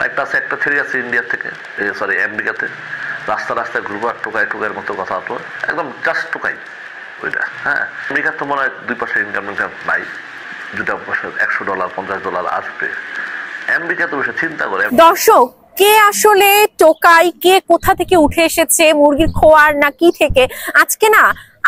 আরেকটা আছে, একটা ছেড়ে আছে ইন্ডিয়া থেকে, সরি আমেরিকাতে, রাস্তায় ঘুরবার টোকাইয়ের মতো কথা হতো, একদম জাস্ট টোকাই ওইটা। হ্যাঁ, আমেরিকার তো মনে হয় 2% ইনকাম নাই, $2 $100 $50 আসবে। আমেরিকাতে বসে চিন্তা করে। দর্শক, কে আসলে টোকাই, কে কোথা থেকে উঠে এসেছে, মুরগির খোয়ার না কি থেকে, আজকে না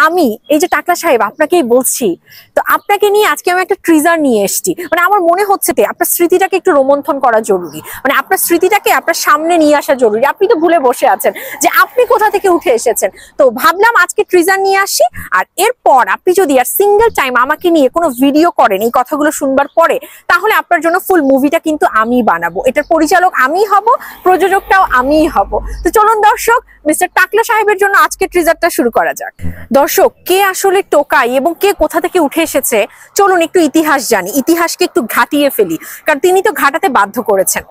আমি এই যে টাকলা সাহেব আপনাকেই বলছি, তো আপনাকে নিয়ে আজকে আমি একটা ট্রিজার নিয়ে এসেছি। মানে আমার মনে হচ্ছে আপনার স্মৃতিটাকে একটু রোমন্থন করা জরুরি, মানে আপনার স্মৃতিটাকে আপনার সামনে নিয়ে আসা জরুরি। আপনি তো ভুলে বসে আছেন যে আপনি কোথা থেকে উঠে এসেছেন। তো ভাবলাম আজকে ট্রিজার নিয়ে আসি, আর এরপর আপনি যদি আর সিঙ্গেল টাইম আমাকে নিয়ে কোনো ভিডিও করেন এই কথাগুলো শুনবার পরে, তাহলে আপনার জন্য ফুল মুভিটা কিন্তু আমিই বানাবো। এটার পরিচালক আমিই হব, প্রযোজকটাও আমিই হব। তো চলুন দর্শক, মিস্টার টাকলা সাহেবের জন্য আজকে ট্রিজারটা শুরু করা যাক। দর্শক, কে আসলে টোকাই এবং কে কোথা থেকে উঠে এসেছে, চলুন একটু ইতিহাস জানি, ইতিহাসকে একটু ঘাটিয়ে ফেলি, কারণ তিনি তো ঘাটাতে বাধ্য করেছেন।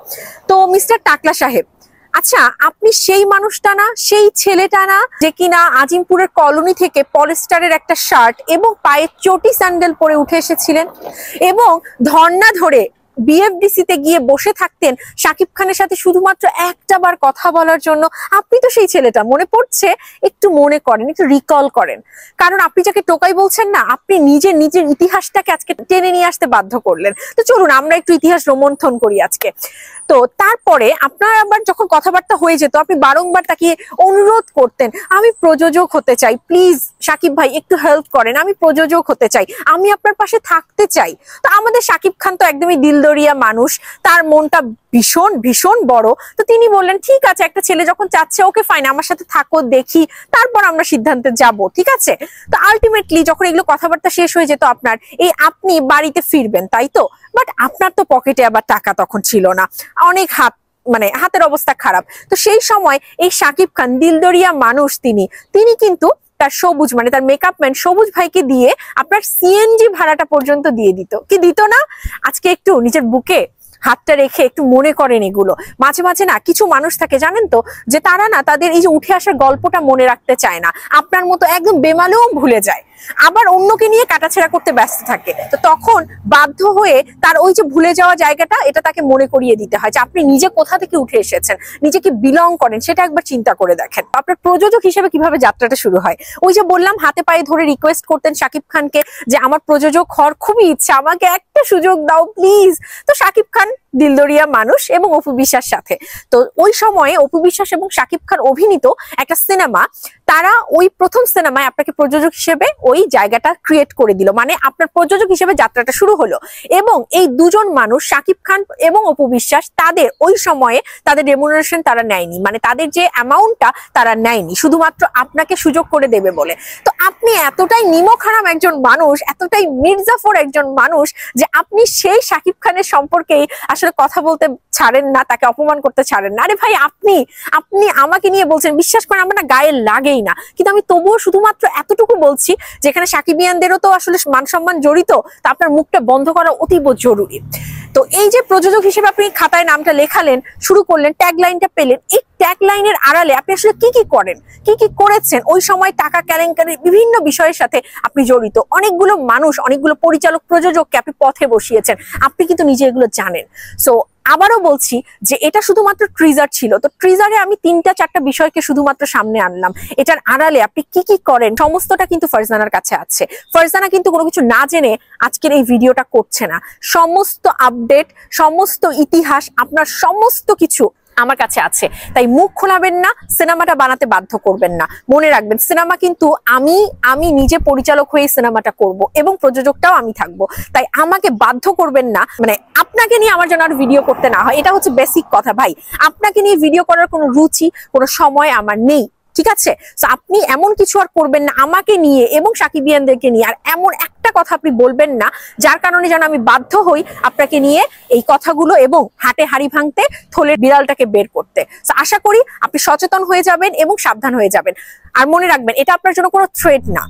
তো মিস্টার টাকলা সাহেব, আচ্ছা আপনি সেই মানুষটা না, সেই ছেলেটা না যে কিনা আজিমপুরের কলোনি থেকে পলিস্টারের একটা শার্ট এবং পায়ে চটি স্যান্ডেল পরে উঠে এসেছিলেন এবং ধর্ণা ধরে বিএফডিসি তে গিয়ে বসে থাকতেন শাকিব খানের সাথে শুধুমাত্র একটা বার কথা বলার জন্য? আপনি তো সেই ছেলেটা, মনে পড়ছে? একটু মনে করেন, একটু রিকল করেন, কারণ আপনি যাকে টোকাই বলছেন না, আপনি নিজের ইতিহাসটাকে আজকে টেনে নিয়ে আসতে বাধ্য করলেন। তো চলুন আমরা একটু ইতিহাস রোমন্থন করি আজকে। তো তারপরে আপনার আবার যখন কথাবার্তা হয়ে যেত, আপনি বারংবার তাকে অনুরোধ করতেন, আমি প্রযোজক হতে চাই, প্লিজ শাকিব ভাই একটু হেল্প করেন, আমি প্রযোজক হতে চাই, আমি আপনার পাশে থাকতে চাই। তো আমাদের শাকিব খান তো একদমই দিলদরিয়া মানুষ, তার মনটা ভীষণ ভীষণ বড়। তো তিনি বললেন, ঠিক আছে, একটা ছেলে যখন চাচ্ছে, ওকে ফাইন, আমার সাথে থাকো, দেখি, তারপর আমরা সিদ্ধান্তে যাব, ঠিক আছে? তো আলটিমেটলি যখন এগুলো কথাবার্তা শেষ হয়ে যেত আপনার, এই আপনি বাড়িতে ফিরবেন, তাই তো? বাট আপনার তো পকেটে আবার টাকা তখন ছিল না, অনেক হাতের অবস্থা খারাপ। তো সেই সময় এই শাকিব খান, দিলদরিয়া মানুষ, তিনি কিন্তু তার সবুজ, মানে তার মেকআপ ম্যান সবুজ ভাইকে দিয়ে আপনার সিএনজি ভাড়াটা পর্যন্ত দিয়ে দিত, কি দিত না? আজকে একটু নিজের বুকে হাতটা রেখে একটু মনে করেন এগুলো। মাঝে মাঝে না কিছু মানুষ থাকে, জানেন তো, যে তারা না তাদের এই যে উঠে আসার গল্পটা মনে রাখতে চায় না, আপনার মতো একদম বেমালুম ভুলে যায়, আবার অন্যকে নিয়ে কাটাছেড়া করতে ব্যস্ত থাকে। তো তখন বাধ্য হয়ে তার ওই যে ভুলে যাওয়া জায়গাটা, এটা তাকে মনে করিয়ে দিতে হয় যে আপনি নিজে কোথা থেকে উঠে এসেছেন, নিজেকে বিলং করেন, সেটা একবার চিন্তা করে দেখেন। আপনার প্রযোজক হিসেবে কিভাবে যাত্রাটা শুরু হয়, ওই যে বললাম, হাতে পায়ে ধরে রিকোয়েস্ট করতেন শাকিব খানকে যে আমার প্রযোজক হওয়ার খুবই ইচ্ছা, আমাকে একটা সুযোগ দাও প্লিজ। তো শাকিব খান দিলদরিয়া মানুষ এবং অপু বিশ্বাস সাথে, তো ওই সময়ে অপু বিশ্বাস এবং শাকিব খান অভিনীত একটা সিনেমা, তারা ওই প্রথম সিনেমায় আপনাকে প্রযোজক হিসেবে ওই জায়গাটা ক্রিয়েট করে দিল, মানে আপনার প্রযোজক হিসেবে যাত্রাটা শুরু হলো। এবং এই দুজন মানুষ, শাকিব খান এবং অপু বিশ্বাস, তাদের ওই সময়ে তাদের রেমুনারেশন তারা নেয়নি, মানে তাদের যে অ্যামাউন্টটা তারা নেয়নি, শুধুমাত্র আপনাকে সুযোগ করে দেবে বলে। তো আপনি এতটাই নিমকহারাম একজন মানুষ, এতটাই মির্জাফর একজন মানুষ, যে আপনি সেই শাকিব খানের সম্পর্কেই আসলে কথা বলতে ছাড়েন না, তাকে অপমান করতে ছাড়েন না। আরে ভাই, আপনি আমাকে নিয়ে বলছেন, বিশ্বাস করেন আমার না গায়ে লাগেই না, কিন্তু আমি তবুও শুধুমাত্র এতটুকু বলছি, যেখানে সাকিবিয়ানদেরও তো আসলে মান সম্মান জড়িত, তা আপনার মুখটা বন্ধ করা অতীব জরুরি। তো এই যে প্রযোজক হিসেবে আপনি খাতায় নামটা লেখালেন, শুরু করলেন, ট্যাগ লাইনটা পেলেন, এই ট্যাগ লাইনের আড়ালে আপনি আসলে কি কি করেন, কি কি করেছেন, ওই সময় টাকা কেলেঙ্কারির বিভিন্ন বিষয়ের সাথে আপনি জড়িত, অনেকগুলো মানুষ, অনেকগুলো পরিচালক, প্রযোজককে আপনি পথে বসিয়েছেন, আপনি কিন্তু নিজে এগুলো জানেন। সো আবারও বলছি যে এটা শুধুমাত্র ট্রিজার ছিল, তো ট্রিজারে আমি 3-4টা বিষয়কে শুধুমাত্র সামনে আনলাম, এটার আড়ালে আপনি কি কি করেন সমস্তটা কিন্তু ফারজানার কাছে আছে। ফারজানা কিন্তু কোনো কিছু না জেনে আজকের এই ভিডিওটা করছে না, সমস্ত আপডেট, সমস্ত ইতিহাস, আপনার সমস্ত কিছু আমার কাছে আছে। তাই মুখ খোলাবেন না, সিনেমাটা বানাতে বাধ্য করবেন না। মনে রাখবেন, সিনেমা কিন্তু আমি নিজে পরিচালক হয়ে সিনেমাটা করব এবং প্রযোজকটাও আমি থাকবো। তাই আমাকে বাধ্য করবেন না, মানে আপনাকে নিয়ে আমার জন্য আর ভিডিও করতে না হয়, এটা হচ্ছে বেসিক কথা ভাই। আপনাকে নিয়ে ভিডিও করার কোনো রুচি, কোনো সময় আমার নেই, ঠিক আছে? তো আপনি এমন কিছু আর করবেন না আমাকে নিয়ে এবং সাকিবিয়ানদেরকে নিয়ে, আর এমন একটা কথা আপনি বলবেন না যার কারণে যেন আমি বাধ্য হই আপনাকে নিয়ে এই কথাগুলো এবং হাটে হাড়ি ভাঙতে, থলের বিড়ালটাকে বের করতে। তো আশা করি আপনি সচেতন হয়ে যাবেন এবং সাবধান হয়ে যাবেন। আর মনে রাখবেন, এটা আপনার জন্য কোনো থ্রেট না,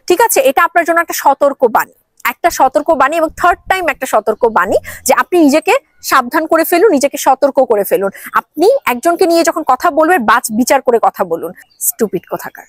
ঠিক আছে? এটা আপনার জন্য একটা সতর্ক বাণী, এবং থার্ড টাইম একটা সতর্ক বাণী, যে আপনি নিজেকে সাবধান করে ফেলুন, নিজেকে সতর্ক করে ফেলুন। আপনি একজনকে নিয়ে যখন কথা বলবেন, বিচার করে কথা বলুন। স্টুপিড কোথাকার।